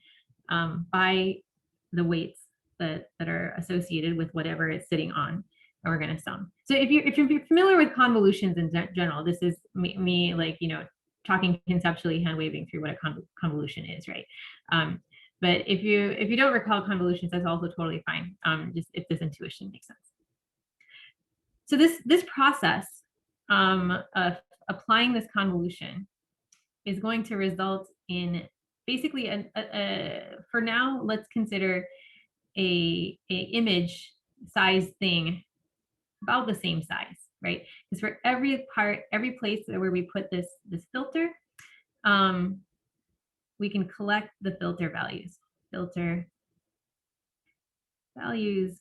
by the weights that are associated with whatever it's sitting on. And we're going to sum. So if you're familiar with convolutions in general, this is me like, talking conceptually, hand waving through what a convolution is, right? But if you don't recall convolutions, that's also totally fine. Just if this intuition makes sense. So this process of applying this convolution is going to result in basically, for now, let's consider a image size thing about the same size, right? Because for every place where we put this filter, we can collect the filter values. Filter values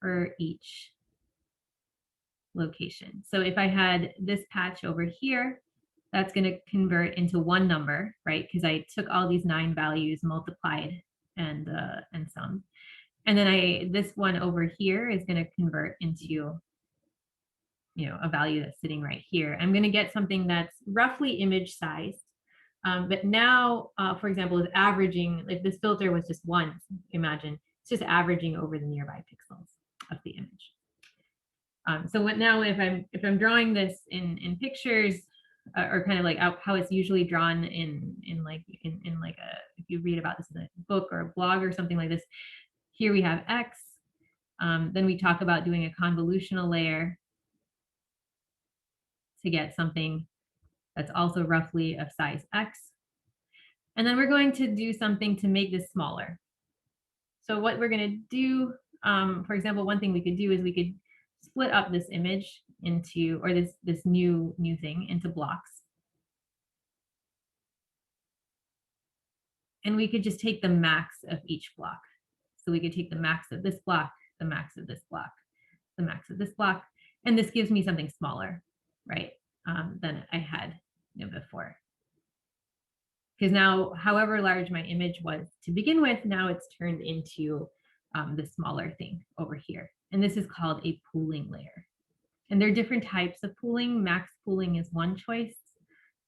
for each location. So if I had this patch over here, that's going to convert into one number, right? Because I took all these 9 values, multiplied and summed. And then this one over here is going to convert into, you know, a value that's sitting right here. I'm going to get something that's roughly image sized. But now, for example, is averaging, if this filter was just 1, imagine it's just averaging over the nearby pixels of the image. So what now, if I'm drawing this in pictures, or kind of like how it's usually drawn in like a, if you read about this in a book or a blog or something like this, here we have X. Then we talk about doing a convolutional layer to get something that's also roughly of size X. And then we're going to do something to make this smaller. So what we're going to do, for example, one thing we could do is we could split up this image into, or this new thing into blocks. And we could just take the max of each block. So we could take the max of this block, the max of this block, the max of this block, and this gives me something smaller, right, than I had, you know, before. Because now, however large my image was to begin with, now it's turned into the smaller thing over here. And this is called a pooling layer. And there are different types of pooling. Max pooling is one choice,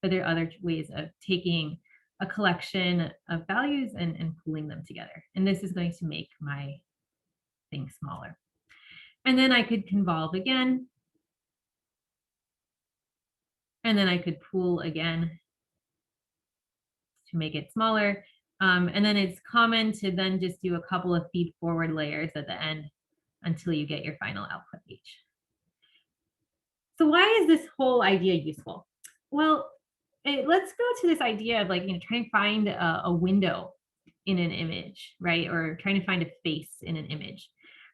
but there are other ways of taking a collection of values and pooling them together. And this is going to make my thing smaller. And then I could convolve again. And then I could pool again to make it smaller. And then it's common to then just do a couple of feed forward layers at the end until you get your final output H. So why is this whole idea useful? Well, let's go to this idea of, like, you know, trying to find a window in an image, right? Or trying to find a face in an image.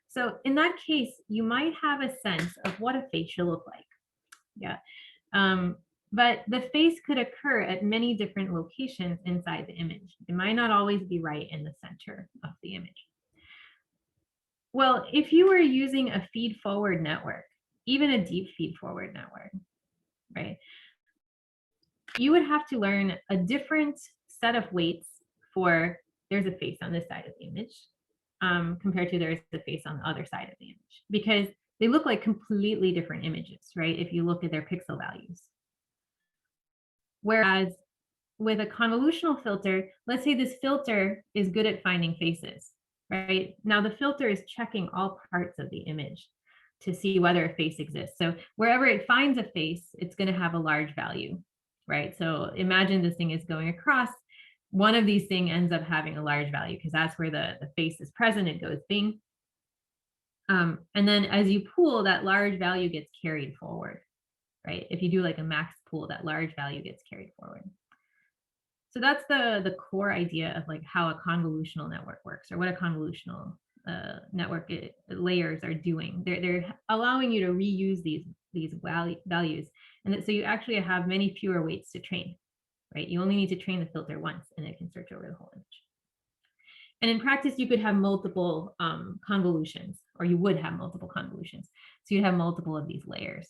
So in that case, you might have a sense of what a face should look like. Yeah. But the face could occur at many different locations inside the image. It might not always be right in the center of the image. Well, if you were using a feed forward network, even a deep feed forward network, right, you would have to learn a different set of weights for there's a face on this side of the image compared to there's a face on the other side of the image, because they look like completely different images, right, if you look at their pixel values. Whereas with a convolutional filter, let's say this filter is good at finding faces, right? Now the filter is checking all parts of the image to see whether a face exists. So wherever it finds a face, it's going to have a large value, right? So imagine this thing is going across. One of these things ends up having a large value because that's where the face is present. It goes bing. And then as you pool, that large value gets carried forward, right? If you do like a max pool, that large value gets carried forward. So that's the core idea of like how a convolutional network works, or what a convolutional network layers are doing. They're allowing you to reuse these values, and so you actually have many fewer weights to train, right? You only need to train the filter once, and it can search over the whole image. And in practice, you could have multiple convolutions, or you would have multiple convolutions. So you'd have multiple of these layers.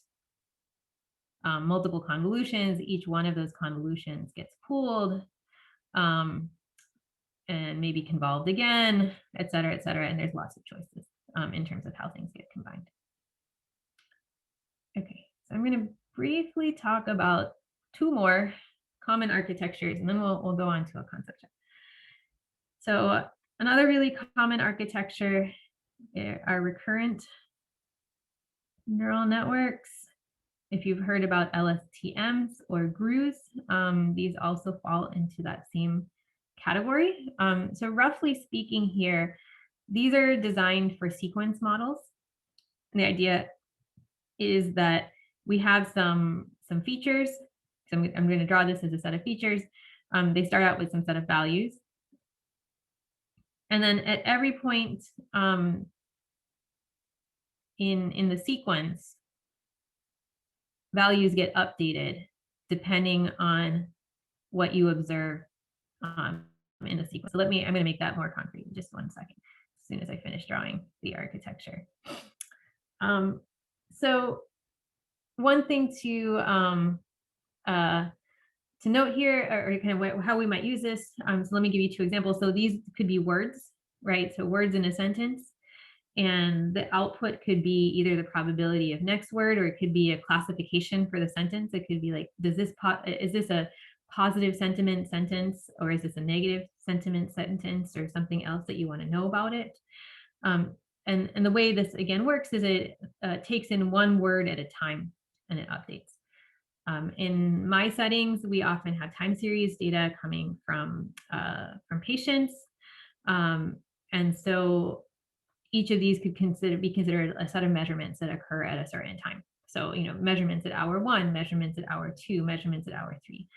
Multiple convolutions, each one of those convolutions gets pooled and maybe convolved again, et cetera, and there's lots of choices in terms of how things get combined. Okay, so I'm going to briefly talk about 2 more common architectures, and then we'll go on to a concept check. So another really common architecture are recurrent neural networks. If you've heard about LSTMs or GRUs, these also fall into that same category. So roughly speaking here, these are designed for sequence models. And the idea is that we have some features. So I'm going to draw this as a set of features. They start out with some set of values. And then at every point in the sequence, values get updated depending on what you observe in the sequence. So I'm going to make that more concrete in just 1 second, as soon as I finish drawing the architecture. So one thing to note here, or kind of how we might use this. So let me give you 2 examples. So these could be words, right? So words in a sentence. And the output could be either the probability of next word, or it could be a classification for the sentence. It could be like, is this a positive sentiment sentence, or is this a negative sentiment sentence, or something else that you want to know about it? And the way this again works is it takes in 1 word at a time and it updates. In my settings, we often have time series data coming from patients, and so each of these could be considered a set of measurements that occur at a certain time. So, measurements at hour 1, measurements at hour 2, measurements at hour 3.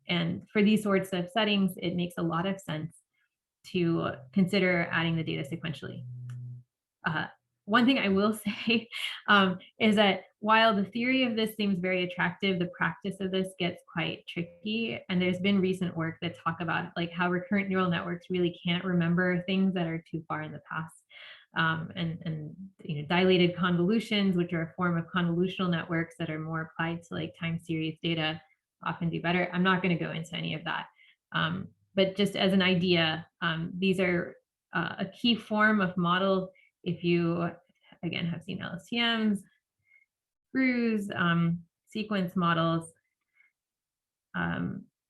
And for these sorts of settings, it makes a lot of sense to consider adding the data sequentially. One thing I will say is that while the theory of this seems very attractive, the practice of this gets quite tricky. And there's been recent work that talk about like how recurrent neural networks really can't remember things that are too far in the past. And dilated convolutions, which are a form of convolutional networks that are more applied to like time series data, often do better. I'm not going to go into any of that. But just as an idea, these are a key form of model. If you, again, have seen LSTMs, GRUs, sequence models,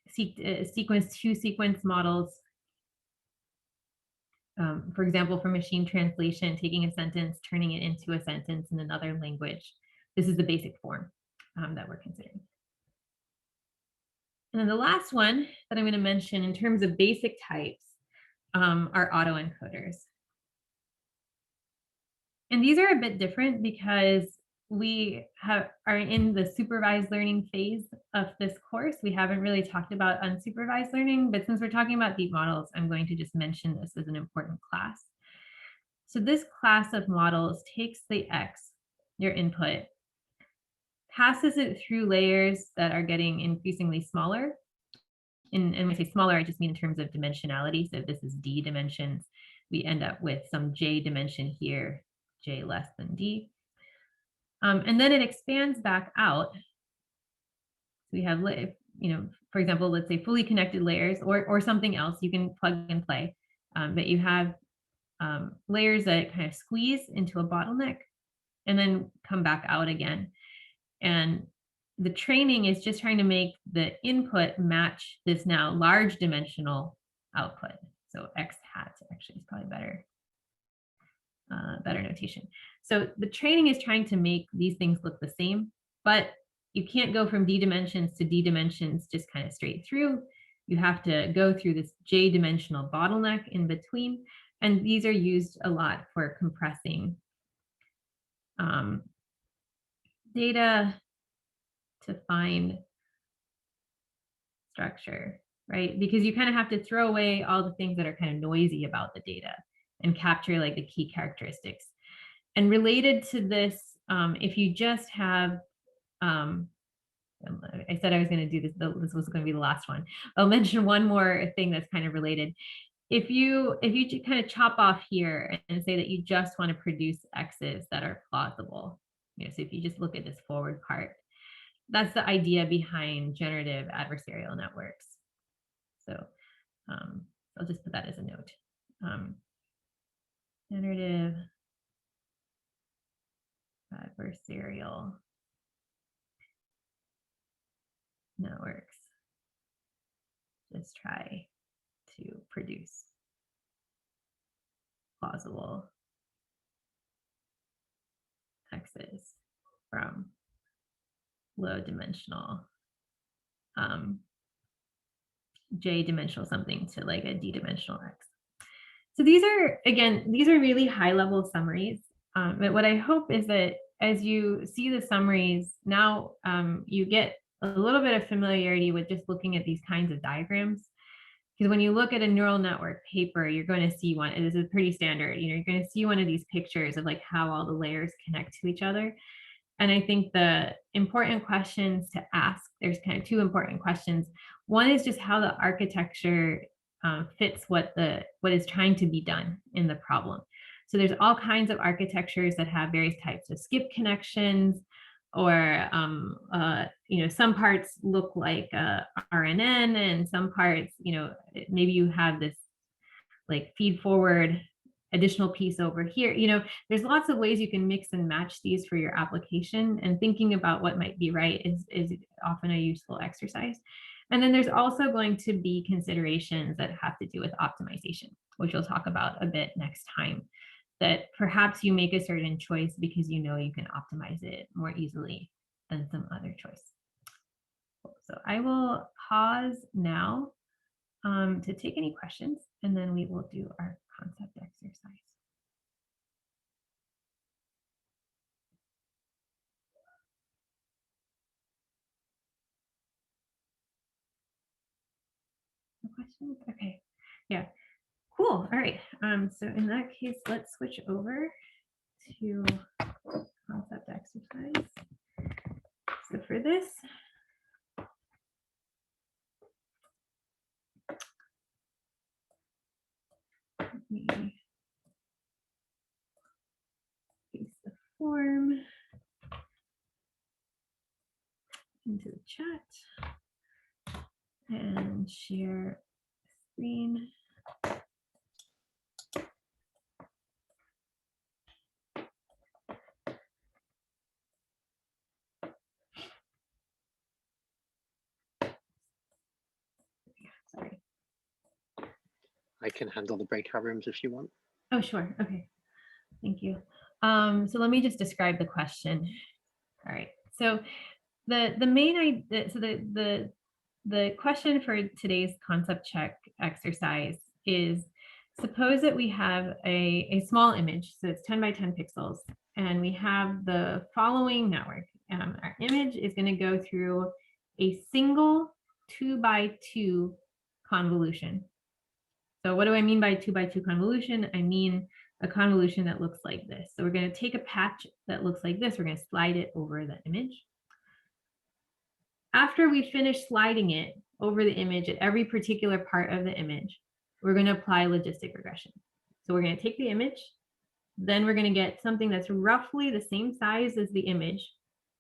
sequence to sequence models, for example, for machine translation, taking a sentence, turning it into a sentence in another language. This is the basic form that we're considering. And then the last one that I'm going to mention in terms of basic types are autoencoders. And these are a bit different because we are in the supervised learning phase of this course. We haven't really talked about unsupervised learning, but since we're talking about deep models, I'm going to just mention this as an important class. So this class of models takes the X, your input, passes it through layers that are getting increasingly smaller. And when I say smaller, I just mean in terms of dimensionality. So if this is D dimensions, we end up with some J dimension here, J less than D. And then it expands back out. So we have, for example, let's say fully connected layers or something else you can plug and play. But you have layers that kind of squeeze into a bottleneck and then come back out again. And the training is just trying to make the input match this now large dimensional output. So X hat actually is probably better notation. So the training is trying to make these things look the same, but you can't go from D dimensions to D dimensions just kind of straight through. You have to go through this J dimensional bottleneck in between. And these are used a lot for compressing data to find structure, right? Because you kind of have to throw away all the things that are kind of noisy about the data and capture like the key characteristics. And related to this, if you just have, I said I was going to do this, this was going to be the last one. I'll mention one more thing that's kind of related. If you kind of chop off here and say that you just want to produce X's that are plausible, so if you just look at this forward part, that's the idea behind generative adversarial networks. So I'll just put that as a note. Generative adversarial networks just try to produce plausible X's from low dimensional J dimensional something to like a D dimensional X. So these are really high level summaries. But what I hope is that as you see the summaries, now you get a little bit of familiarity with just looking at these kinds of diagrams. Because when you look at a neural network paper, you're going to see one. It is pretty standard. You're going to see one of these pictures of like how all the layers connect to each other. And I think the important questions to ask, there's kind of two important questions. One is just how the architecture fits what is trying to be done in the problem. So there's all kinds of architectures that have various types of skip connections, or some parts look like RNN, and some parts, maybe you have this like feed forward additional piece over here. There's lots of ways you can mix and match these for your application, and thinking about what might be right is often a useful exercise. And then there's also going to be considerations that have to do with optimization, which we'll talk about a bit next time, that perhaps you make a certain choice because you can optimize it more easily than some other choice. So I will pause now to take any questions, and then we will do our concept exercise. No questions? Okay. Yeah. Cool. All right. So in that case, let's switch over to concept exercise. So for this, let me paste the form into the chat and share screen. Sorry. I can handle the breakout rooms if you want. Oh, sure. Okay. Thank you. So let me just describe the question. All right. So the main idea, so the question for today's concept check exercise is, suppose that we have a small image, so it's 10 by 10 pixels, and we have the following network. Our image is going to go through a single 2 by 2 convolution. So what do I mean by 2 by 2 convolution? I mean a convolution that looks like this. So we're going to take a patch that looks like this. We're going to slide it over the image. After we finish sliding it over the image at every particular part of the image, we're going to apply logistic regression. So we're going to take the image, then we're going to get something that's roughly the same size as the image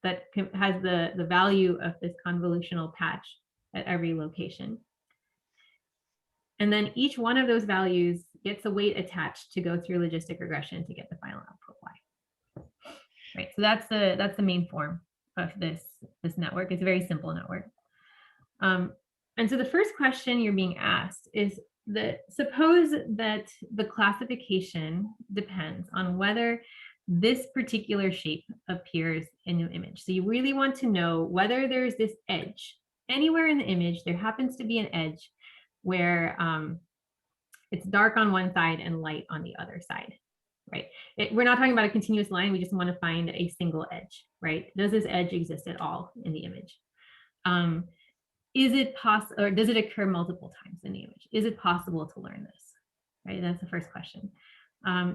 that has the value of this convolutional patch at every location. And then each one of those values gets a weight attached to go through logistic regression to get the final output Y. Right, so that's the main form of this network. It's a very simple network. And so the first question you're being asked is that, suppose that the classification depends on whether this particular shape appears in your image. So you really want to know whether there's this edge. Anywhere in the image, there happens to be an edge where it's dark on one side and light on the other side, right? We're not talking about a continuous line. We just want to find a single edge, right? Does this edge exist at all in the image? Is it possible, or does it occur multiple times in the image? Is it possible to learn this, right? That's the first question.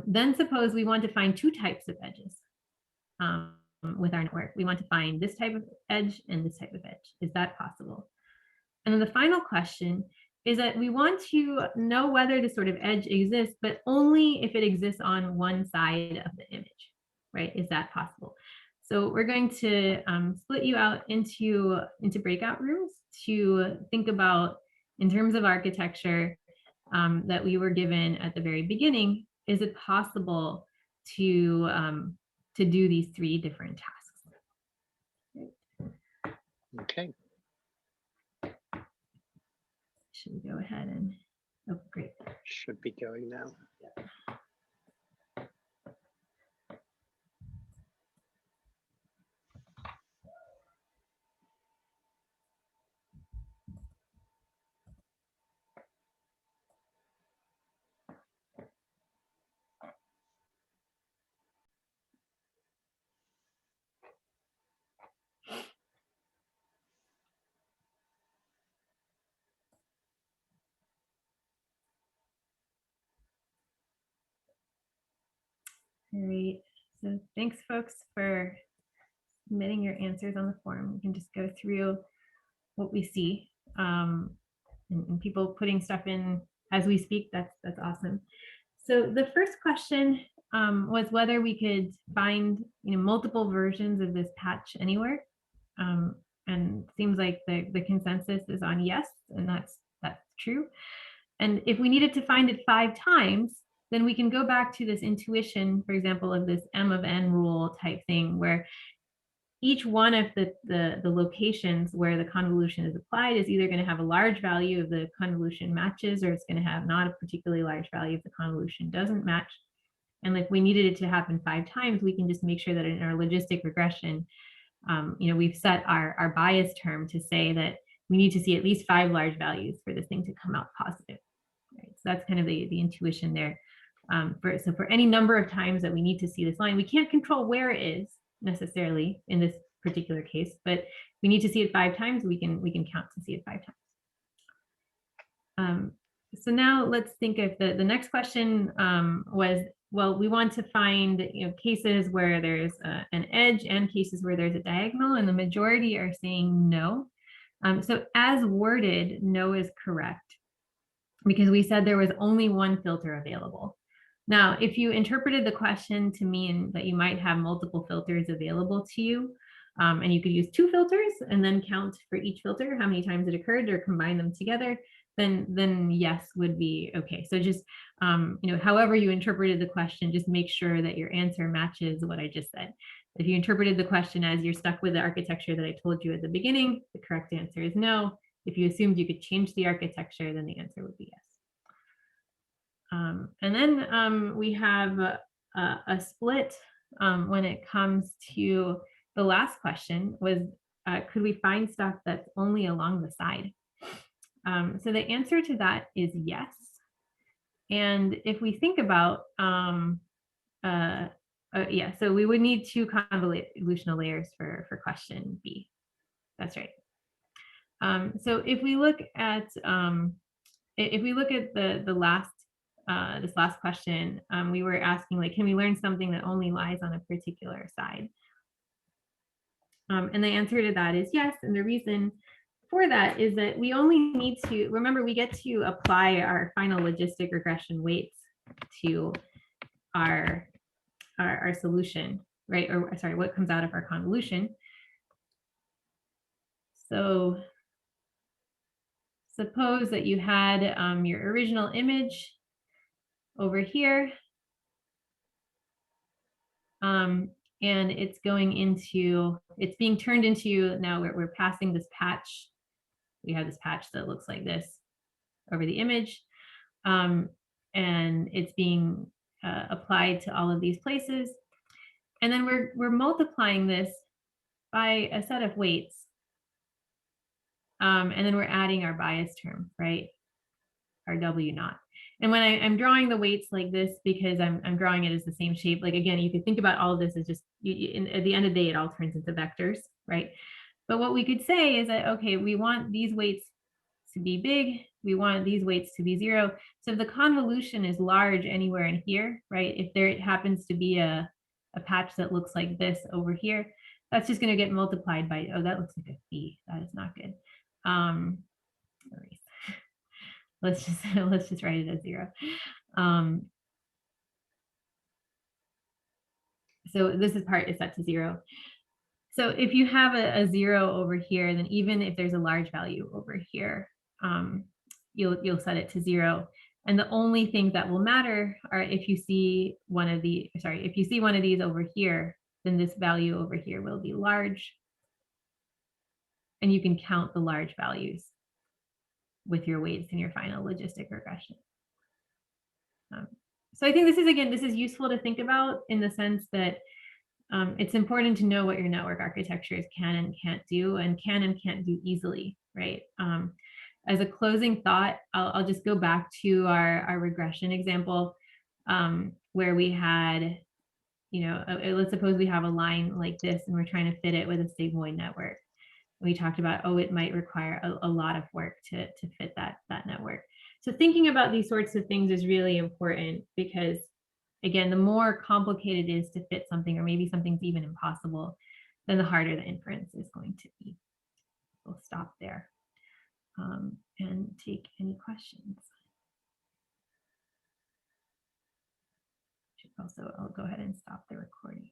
Then suppose we want to find two types of edges with our network. We want to find this type of edge and this type of edge. Is that possible? And then the final question is that we want to know whether this sort of edge exists, but only if it exists on one side of the image, right? Is that possible? So we're going to split you out into breakout rooms to think about, in terms of architecture that we were given at the very beginning, is it possible to do these three different tasks? Okay. Should we go ahead and, oh, great. Should be going now. Great. So thanks, folks, for submitting your answers on the form. We can just go through what we see, and people putting stuff in as we speak. That's awesome. So the first question was whether we could find multiple versions of this patch anywhere, and it seems like the consensus is on yes, and that's true. And if we needed to find it 5 times, then we can go back to this intuition, for example, of this M of N rule type thing, where each one of the locations where the convolution is applied is either going to have a large value if the convolution matches, or it's going to have not a particularly large value if the convolution doesn't match. And if we needed it to happen 5 times, we can just make sure that in our logistic regression, we've set our bias term to say that we need to see at least 5 large values for this thing to come out positive. Right? So that's kind of the intuition there. So for any number of times that we need to see this line, we can't control where it is necessarily in this particular case, but we need to see it 5 times. We can count to see it 5 times. So now let's think of the next question was, well, we want to find cases where there's an edge and cases where there's a diagonal, and the majority are saying no. So as worded, no is correct, because we said there was only one filter available. Now, if you interpreted the question to mean that you might have multiple filters available to you, and you could use 2 filters and then count for each filter how many times it occurred, or combine them together, then yes would be okay. So just however you interpreted the question, just make sure that your answer matches what I just said. If you interpreted the question as you're stuck with the architecture that I told you at the beginning, the correct answer is no. If you assumed you could change the architecture, then the answer would be yes. And then we have a split when it comes to the last question was, could we find stuff that's only along the side? So the answer to that is yes. And if we think about, yeah, so we would need 2 convolutional layers for question B. That's right. So if we look at the last this last question, we were asking, like, can we learn something that only lies on a particular side? And the answer to that is yes. And the reason for that is that we only need to remember, we get to apply our final logistic regression weights to our solution, right? Or sorry, what comes out of our convolution. So suppose that you had your original image over here, and it's being turned into, now we're passing this patch. We have this patch that looks like this over the image, and it's being applied to all of these places. And then we're multiplying this by a set of weights, and then we're adding our bias term, right? Our W naught. And when I'm drawing the weights like this, because I'm drawing it as the same shape, like, again, you could think about all of this as just, at the end of the day, it all turns into vectors, right? But what we could say is that, okay, we want these weights to be big, we want these weights to be 0. So if the convolution is large anywhere in here, right? If there happens to be a patch that looks like this over here, that's just going to get multiplied by, oh, that looks like a B. That is not good. Let's just write it as 0. So this part is set to 0. So if you have a 0 over here, then even if there's a large value over here, you'll set it to 0. And the only things that will matter are if you see one of these over here, then this value over here will be large. And you can count the large values with your weights in your final logistic regression. So I think this is useful to think about, in the sense that it's important to know what your network architectures can and can't do, and can't do easily, right? As a closing thought, I'll just go back to our regression example, where we had, let's suppose we have a line like this and we're trying to fit it with a sigmoid network. We talked about, it might require a lot of work to fit that network. So thinking about these sorts of things is really important, because again, the more complicated it is to fit something, or maybe something's even impossible, then the harder the inference is going to be. We'll stop there and take any questions. Also, I'll go ahead and stop the recording.